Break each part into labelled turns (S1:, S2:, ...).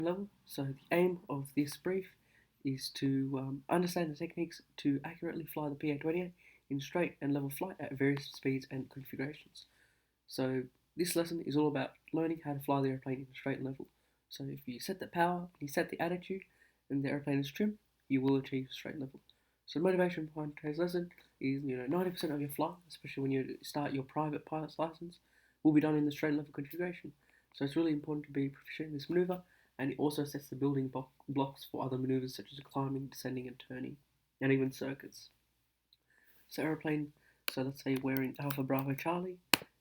S1: level. So the aim of this brief is to understand the techniques to accurately fly the PA-28 in straight and level flight at various speeds and configurations. So this lesson is all about learning how to fly the airplane in a straight and level. So if you set the power, you set the attitude, and the airplane is trim, you will achieve straight level. So the motivation behind today's lesson is 90% of your flight, especially when you start your private pilot's license, will be done in the straight level configuration. So it's really important to be proficient in this maneuver, and it also sets the building blocks for other maneuvers such as climbing, descending, and turning, and even circuits. So airplane, so let's say we're in Alpha Bravo Charlie.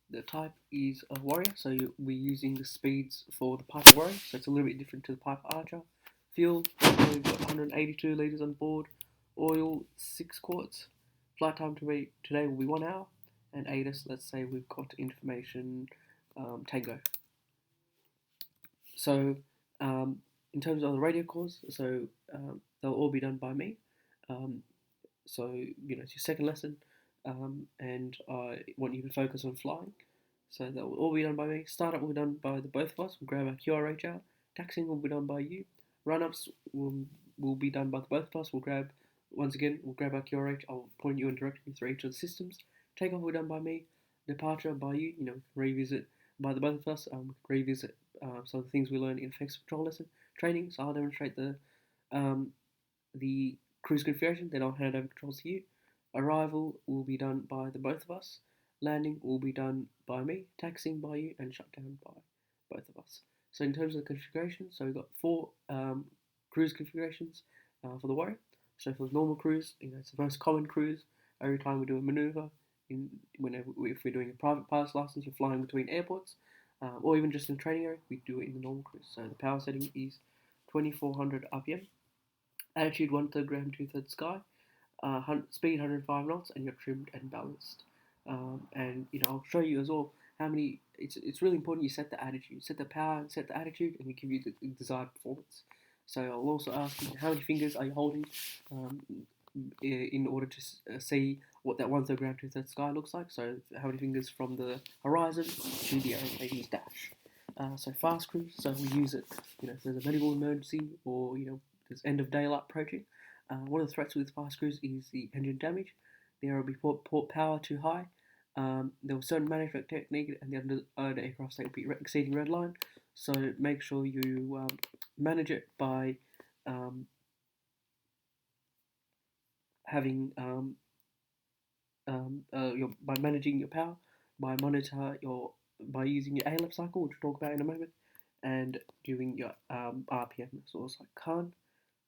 S1: The type is a Warrior, so we're using the speeds for the Piper Warrior, so it's a little bit different to the Piper Archer. Fuel, we've got 182 litres on board. Oil, 6 quarts. Flight time today will be 1 hour. And ATIS, let's say we've got information Tango. So in terms of the radio calls, so they'll all be done by me. So it's your second lesson, and I want you to focus on flying. So that will all be done by me. Startup will be done by the both of us. We'll grab our QRH out. Taxing will be done by you. Run-ups will be done by the both of us. We'll grab our QRH. I'll point you in directly through each of the systems. Takeoff will be done by me. Departure by you. We can revisit by the both of us. We can revisit some of the things we learned in effects control lesson training. So I'll demonstrate the cruise configuration. Then I'll hand over controls to you. Arrival will be done by the both of us. Landing will be done by me, taxiing by you, and shutdown by both of us. So in terms of the configuration, so we've got 4 cruise configurations for the Warrior. So for the normal cruise, it's the most common cruise. Every time we do a maneuver, if we're doing a private pilot's license, you're flying between airports, or even just in the training area, we do it in the normal cruise. So the power setting is 2400 RPM, attitude 1/3 ground, 2/3 sky, speed 105 knots, and you're trimmed and balanced. And I'll show you as well how many. It's really important you set the attitude, set the power, and set the attitude, and it give you the desired performance. So I'll also ask you how many fingers are you holding in order to see what that 1/3 ground, 2/3 sky looks like. So how many fingers from the horizon to the aeroplane's dash. So fast cruise. So we use it. If there's a medical emergency or there's end of daylight approaching. One of the threats with fast cruise is the engine damage. The air will be port power too high. There was certain management technique, and the aircraft state will be exceeding red line. So make sure you manage it by having by managing your power, by using your ALF cycle, which we'll talk about in a moment, and doing your RPM. So I can't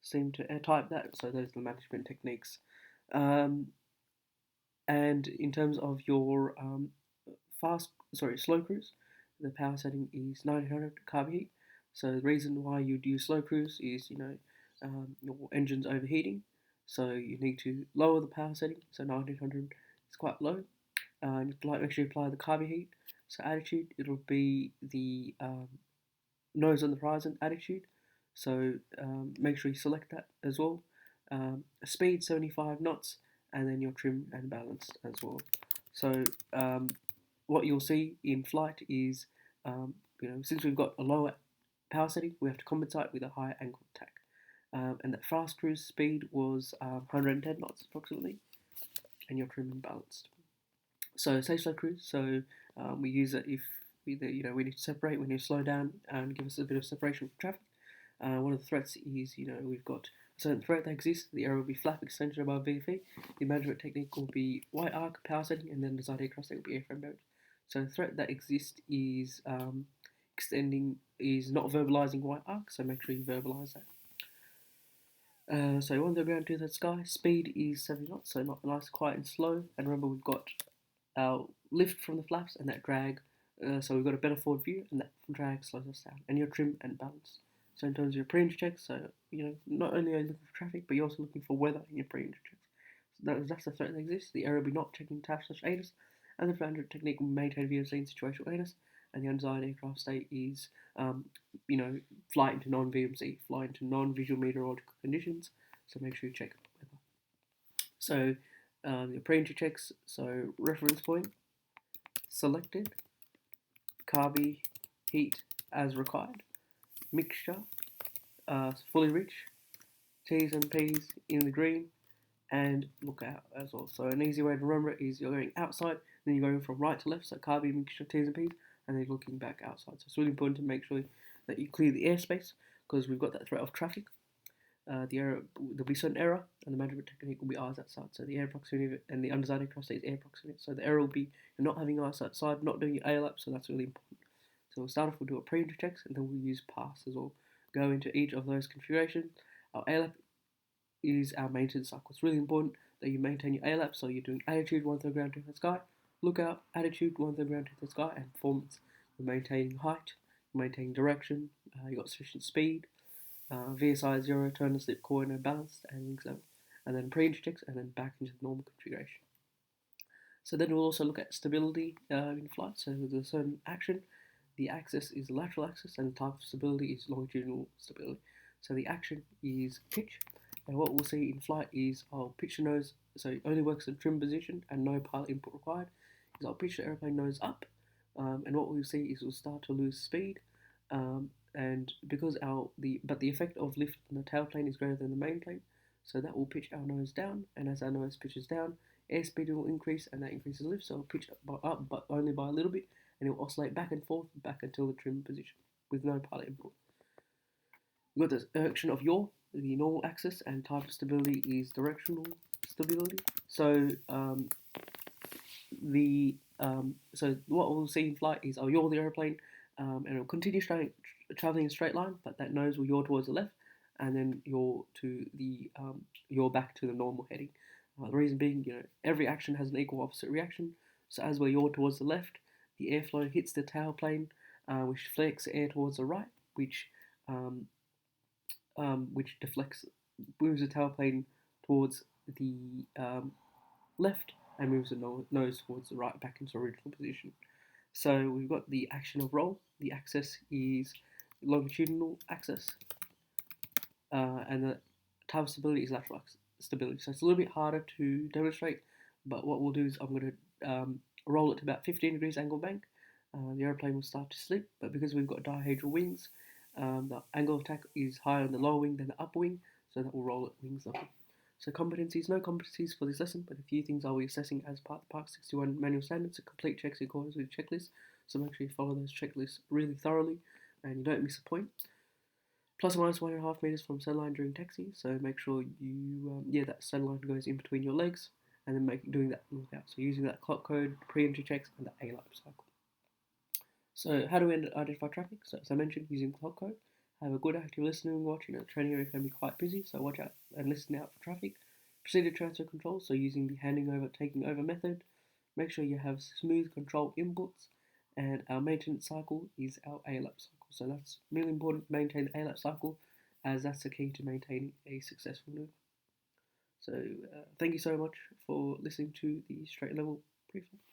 S1: seem to type that. So those are the management techniques. And in terms of your slow cruise, the power setting is 900 carb heat. So the reason why you'd use slow cruise is your engine's overheating, so you need to lower the power setting. So 1900 is quite low. And make sure you apply the carb heat. So attitude, it'll be the nose on the horizon attitude. So make sure you select that as well. Speed 75 knots. And then you're trim and balanced as well. So what you'll see in flight is, since we've got a lower power setting, we have to compensate with a higher angle of attack. And that fast cruise speed was 110 knots approximately, and you're trim and balanced. So say slow cruise. So we use it if we need to separate, we need to slow down and give us a bit of separation from traffic. One of the threats is, we've got a certain threat that exists. The air will be flap extension above VFE. The management technique will be white arc, power setting, and then desired aircraft state will be airframe mode. So the threat that exists is not verbalizing white arc, so make sure you verbalize that. So 1/3 ground, 2/3 sky. Speed is 70 knots, so not nice, quiet, and slow. And remember, we've got our lift from the flaps and that drag. So we've got a better forward view, and that drag slows us down. And you're trim and balanced. So in terms of your pre-entry checks, so not only are you looking for traffic, but you're also looking for weather in your pre-entry checks. So that's the threat that exists. The air will be not checking TAF/ATIS, and the flange technique will maintain VOC in situational ATIS, and the undesired aircraft state is, flight into non-VMC, flight into non-visual meteorological conditions. So make sure you check weather. So your pre-entry checks. So reference point selected, carby heat as required. Mixture, fully reach, T's and P's in the green, and look out as well. So an easy way to remember it is you're going outside, then you're going from right to left, so car being mixture of T's and P's, and then looking back outside. So it's really important to make sure that you clear the airspace because we've got that threat of traffic. There'll be certain error, and the management technique will be eyes outside. So the air proximity and the undesignated cross is air proximity. So the error will be you're not having eyes outside, not doing your ALAP, so that's really important. So we'll start off, we'll do a pre-entry checks, and then we'll use pass as well. Go into each of those configurations. Our ALAP is our maintenance cycle. It's really important that you maintain your ALAP, so you're doing attitude, 1/3 ground, 2/3 sky, lookout, attitude, 1/3 ground, 2/3 sky, and performance. You're maintaining height, you're maintaining direction, you've got sufficient speed, VSI 0, turn and slip, coordinate balanced, and links level. And then pre-entry checks, and then back into the normal configuration. So then we'll also look at stability in flight. So with a certain action, the axis is lateral axis, and the type of stability is longitudinal stability. So the action is pitch, and what we'll see in flight is I'll pitch the nose, so it only works in trim position and no pilot input required, is I'll pitch the airplane nose up, and what we'll see is we'll start to lose speed, and because the effect of lift on the tail plane is greater than the main plane, so that will pitch our nose down, and as our nose pitches down, airspeed will increase, and that increases lift, so it'll pitch up but only by a little bit, and it will oscillate back and forth back until the trim position with no pilot input. We've got the action of yaw, the normal axis, and type of stability is directional stability. So so what we'll see in flight is I'll yaw the airplane, and it'll continue traveling in a straight line, but that nose will yaw towards the left, and then yaw back to the normal heading. The reason being, every action has an equal opposite reaction. So as we're yaw towards the left, the airflow hits the tail plane, which deflects air towards the right, which moves the tail plane towards the left and moves the nose towards the right back into original position. So we've got the action of roll. The axis is longitudinal axis, and the type of stability is lateral stability. So it's a little bit harder to demonstrate, but what we'll do is I'm going to roll it to about 15 degrees angle bank. The aeroplane will start to slip, but because we've got dihedral wings, the angle of attack is higher in the lower wing than the upper wing, so that will roll at wings level. So competencies, no competencies for this lesson, but a few things I'll be assessing as part of the Park 61 manual standards to complete checks in accordance with the checklist. So make sure you follow those checklists really thoroughly and you don't miss a point. Plus or minus 1.5 meters from centerline during taxi, so make sure that centerline goes in between your legs, and then doing that lookout. So using that clock code, pre-entry checks, and the ALAP cycle. So how do we identify traffic? So as I mentioned, using clock code. Have a good active listening and watching. The training area can be quite busy, so watch out and listen out for traffic. Proceed to transfer control, so using the handing over, taking over method. Make sure you have smooth control inputs, and our maintenance cycle is our ALAP cycle. So that's really important to maintain the ALAP cycle, as that's the key to maintaining a successful move. So thank you so much for listening to the straight level Preflight.